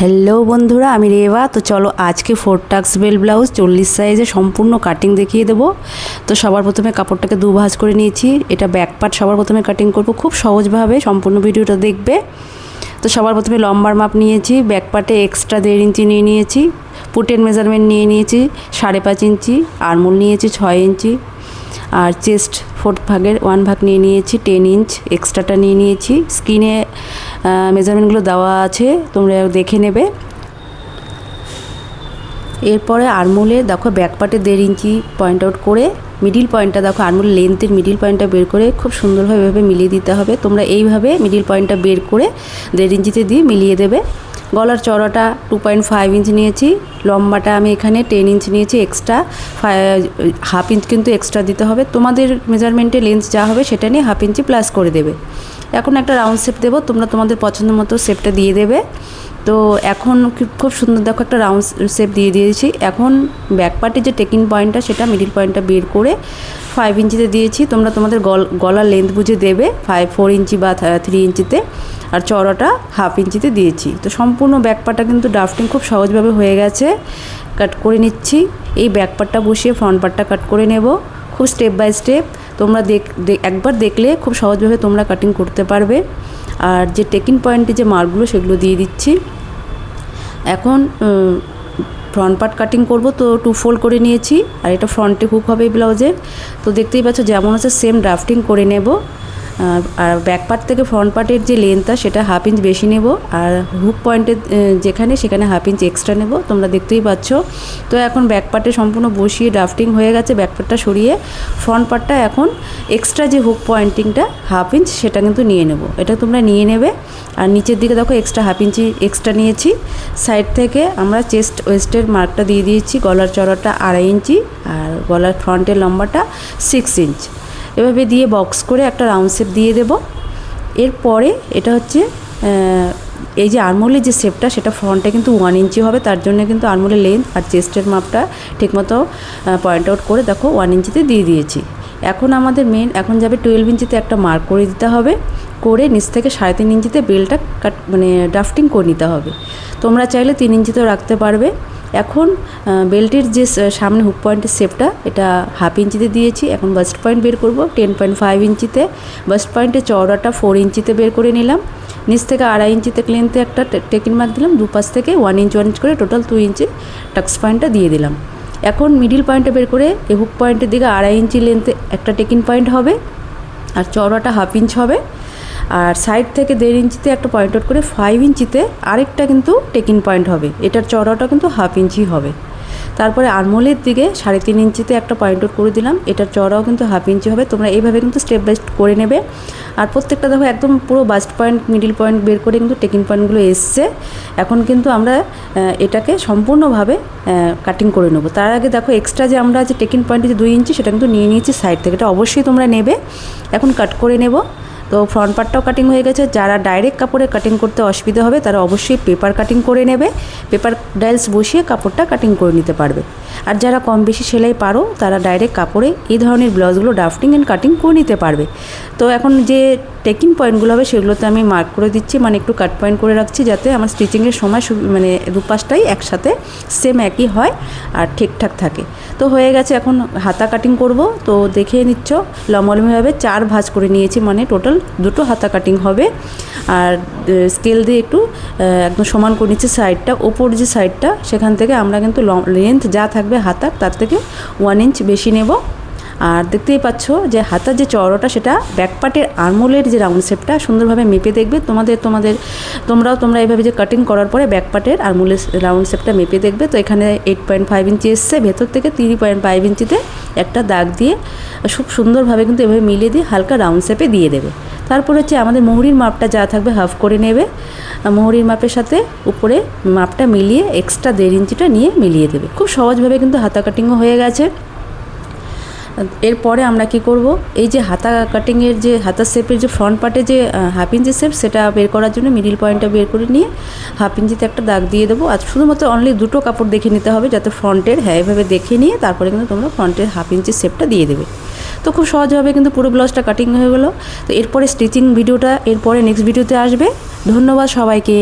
Hello বন্ধুরা, আমি রেবা। তো চলো আজকে 4 টাক্স বেল ব্লাউজ 40 সাইজে সম্পূর্ণ কাটিং দেখিয়ে দেবো। তো সবার প্রথমে কাপড়টাকে দু ভাঁজ করে নিয়েছি। এটা ব্যাক পার্ট সবার প্রথমে কাটিং করব, খুব সহজভাবে সম্পূর্ণ ভিডিওটা দেখবে। তো সবার প্রথমে লম্বার মাপ নিয়েছি, ব্যাক পার্টে এক্সট্রা 1.5 ইঞ্চি নিয়ে নিয়েছি, পুটের মেজারমেন্ট নিয়ে নিয়েছি 5.5 ইঞ্চি, আরমোল নিয়েছি 6 ইঞ্চি, আর চেস্ট 4 ভাগের 1 ভাগ নিয়ে নিয়েছি 10 ইঞ্চ এক্সট্রাটা নিয়ে নিয়েছি। স্ক্রিনে মেজারমেন্টগুলো দেওয়া আছে, তোমরা দেখে নেবে। এরপরে আরমোলে দেখো ব্যাক পার্টে 1.5 ইঞ্চি পয়েন্ট আউট করে মিডিল পয়েন্টটা দেখো আরমোল লেন্থের মিডিল পয়েন্টটা বের করে খুব সুন্দরভাবে এভাবে মিলিয়ে দিতে হবে। তোমরা এইভাবে মিডিল পয়েন্টটা বের করে 1.5 ইঞ্চিতে দিয়ে মিলিয়ে দেবে। গলার চওড়াটা 2.5 ইঞ্চ নিয়েছি, লম্বাটা আমি এখানে 10 ইঞ্চ নিয়েছি, এক্সট্রা 1/2 ইঞ্চ কিন্তু এক্সট্রা দিতে হবে। তোমাদের মেজারমেন্টে লেন্থ যা হবে সেটা নিয়ে 1/2 ইঞ্চি প্লাস করে দেবে। এখন একটা রাউন্ড শেপ দেবো, তোমরা তোমাদের পছন্দ মতো শেপটা দিয়ে দেবে। তো এখন খুব সুন্দর দেখো একটা রাউন্ড শেপ দিয়ে দিয়েছি। এখন ব্যাক পার্টে যে টেকিং পয়েন্টটা সেটা মিডিল পয়েন্টটা বের করে 5 ইঞ্চিতে দিয়েছি। তোমরা তোমাদের গলার লেন্থ বুঝে দেবে, 4 ইঞ্চি বা 3 ইঞ্চিতে, আর চওড়াটা 1/2 ইঞ্চিতে দিয়েছি। তো সম্পূর্ণ ব্যাক পার্টটা কিন্তু ড্রাফটিং খুব সহজভাবে হয়ে গেছে। কাট করে নিচ্ছি। এই ব্যাক পার্টটা বসিয়ে ফ্রন্ট পার্টটা কাট করে নেব, খুব স্টেপ বাই স্টেপ। তোমরা একবার দেখলে খুব সহজভাবে তোমরা কাটিং করতে পারবে। আর যে টেকিং পয়েন্টে যে মার্কগুলো সেগুলো দিয়ে দিচ্ছি। এখন ফ্রন্ট পার্ট কাটিং করব, তো 2 ফোল্ড করে নিয়েছি, আর এটা ফ্রন্টে হুক হবে ব্লাউজের। তো দেখতেই পাচ্ছ যেমন আছে সেম ড্রাফটিং করে নেব। আর ব্যাক পার্ট থেকে ফ্রন্ট পার্টের যে লেন্থটা সেটা 1/2 ইঞ্চ বেশি নেব, আর হুক পয়েন্টের যেখানে সেখানে 1/2 ইঞ্চ এক্সট্রা নেব, তোমরা দেখতেই পাচ্ছ। তো এখন ব্যাক পার্টে সম্পূর্ণ বসিয়ে ড্রাফটিং হয়ে গেছে। ব্যাক পার্টটা সরিয়ে ফ্রন্ট পার্টটা এখন এক্সট্রা যে হুক পয়েন্টিংটা 1/2 ইঞ্চ সেটা কিন্তু নিয়ে নেব, এটা তোমরা নিয়ে নেবে। আর নিচের দিকে দেখো এক্সট্রা 1/2 ইঞ্চি এক্সট্রা নিয়েছি। সাইড থেকে আমরা চেস্ট ওয়েস্টের মার্কটা দিয়ে দিয়েছি। গলার চওড়াটা 2.5 ইঞ্চি, আর গলার ফ্রন্টের লম্বাটা 6 ইঞ্চ। এভাবে দিয়ে বক্স করে একটা রাউন্ড শেপ দিয়ে দেব। এরপরে এটা হচ্ছে এই যে আরমোলের যে শেপটা সেটা ফ্রন্টে কিন্তু 1 ইঞ্চি হবে, তার জন্য কিন্তু আরমোলের লেন্থ আর চেস্টের মাপটা ঠিকমতো পয়েন্ট আউট করে দেখো 1 ইঞ্চিতে দিয়ে দিয়েছি। এখন আমাদের এখন যাবে 12 ইঞ্চিতে একটা মার্ক করে দিতে হবে, করে নিচ থেকে 3.5 ইঞ্চিতে বেলটা ড্রাফটিং করে নিতে হবে। তোমরা চাইলে 3 ইঞ্চিতেও রাখতে পারবে। এখন বেল্টের যে সামনে হুক পয়েন্টের শেপটা এটা 1/2 ইঞ্চিতে দিয়েছি। এখন বাস্ট পয়েন্ট বের করব 10.5 ইঞ্চিতে। বাস্ট পয়েন্টের চওড়াটা 4 ইঞ্চিতে বের করে নিলাম। নিচ থেকে 2.5 ইঞ্চিতে লেন্থে একটা টেকিং মার্ক দিলাম, দুপাশ থেকে 1 ইঞ্চ করে টোটাল 2 ইঞ্চি টাক্স পয়েন্টটা দিয়ে দিলাম। এখন মিডিল পয়েন্টটা বের করে এই হুক পয়েন্টের দিকে 2.5 ইঞ্চি লেন্থে একটা টেকিং পয়েন্ট হবে, আর চওড়াটা 1/2 ইঞ্চ হবে। আর সাইড থেকে 1.5 ইঞ্চিতে একটা পয়েন্ট আউট করে 5 ইঞ্চিতে আরেকটা কিন্তু টেকিং পয়েন্ট হবে, এটার চওড়াটা কিন্তু 1/2 ইঞ্চি হবে। তারপরে আরমোলের দিকে 3.5 ইঞ্চিতে একটা পয়েন্ট আউট করে দিলাম, এটার চওড়াও কিন্তু 1/2 ইঞ্চি হবে। তোমরা এইভাবে কিন্তু স্টেপ বাই স্টেপ করে নেবে। আর প্রত্যেকটা দেখো একদম পুরো বাস্ট পয়েন্ট মিডিল পয়েন্ট বের করে কিন্তু টেকিং পয়েন্টগুলো এসছে। এখন কিন্তু আমরা এটাকে সম্পূর্ণভাবে কাটিং করে নেব। তার আগে দেখো এক্সট্রা যে আমরা যে টেকিং পয়েন্টে যে 2 ইঞ্চি সেটা কিন্তু নিয়ে নিয়েছি সাইড থেকে, এটা অবশ্যই তোমরা নেবে। এখন কাট করে নেব। তো ফ্রন্ট পার্টটাও কাটিং হয়ে গেছে। যারা ডাইরেক্ট কাপড়ে কাটিং করতে অসুবিধা হবে তারা অবশ্যই পেপার কাটিং করে নেবে, পেপার ডাইলস বসিয়ে কাপড়টা কাটিং করে নিতে পারবে। আর যারা কম বেশি সেলাই পারো তারা ডাইরেক্ট কাপড়ে এই ধরনের ব্লাউজগুলো ড্রাফটিং অ্যান্ড কাটিং করে নিতে পারবে। তো এখন যে টেকিং পয়েন্টগুলো হবে সেগুলোতে আমি মার্ক করে দিচ্ছি, মানে একটু কাট পয়েন্ট করে রাখছি, যাতে আমার স্টিচিংয়ের সময় মানে দুপাশটাই একসাথে সেম একই হয় আর ঠিকঠাক থাকে। তো হয়ে গেছে। এখন হাতা কাটিং করব। তো দেখে নিচ্ছ লম্বালম্বিভাবে 4 ভাঁজ করে নিয়েছি, মানে টোটাল 2টো হাতা কাটিং হবে। আর স্কেল দিয়ে একটু একদম সমান করে নিচ্ছি সাইডটা, ওপর যে সাইডটা সেখান থেকে আমরা কিন্তু লেন্থ যা থাকবে হাতার তার থেকে 1 ইঞ্চ বেশি নেব। আর দেখতেই পাচ্ছ যে হাতার যে চওড়াটা সেটা ব্যাক পার্টের আরমোলের যে রাউন্ড শেপটা সুন্দরভাবে মেপে দেখবে। তোমরা এইভাবে যে কাটিং করার পরে ব্যাক পার্টের আরমোলের রাউন্ড শেপটা মেপে দেখবে। তো এখানে 8.5 ইঞ্চি এসছে, ভেতর থেকে 3.5 ইঞ্চিতে একটা দাগ দিয়ে খুব সুন্দরভাবে কিন্তু এভাবে মিলিয়ে দিয়ে হালকা রাউন্ড শেপে দিয়ে দেবে। তারপর হচ্ছে আমাদের মোহরির মাপটা যা থাকবে হাফ করে নেবে। মোহরির মাপের সাথে উপরে মাপটা মিলিয়ে এক্সট্রা 1.5 ইঞ্চিটা নিয়ে মিলিয়ে দেবে। খুব সহজভাবে কিন্তু হাতা কাটিংও হয়ে গেছে। এরপরে আমরা কি করব, এই যে হাতা কাটিংয়ের যে হাতা শেপের যে ফ্রন্ট পার্টে যে 1/2 ইঞ্চি শেপ সেটা বের করার জন্য মিডিল পয়েন্টটা বের করে নিয়ে 1/2 ইঞ্চিতে একটা দাগ দিয়ে দেবো। আর শুধুমাত্র অনলি 2টো কাপড় দেখে নিতে হবে, যাতে ফ্রন্টের এভাবে দেখে নিয়ে তারপরে কিন্তু তোমরা ফ্রন্টের 1/2 ইঞ্চি শেপটা দিয়ে দেবে। তো খুব সহজভাবে কিন্তু পুরো ব্লাউজটা কাটিং হয়ে গেলো। তো এরপরে স্টিচিং ভিডিওটা এরপরে নেক্সট ভিডিওতে আসবে। ধন্যবাদ সবাইকে।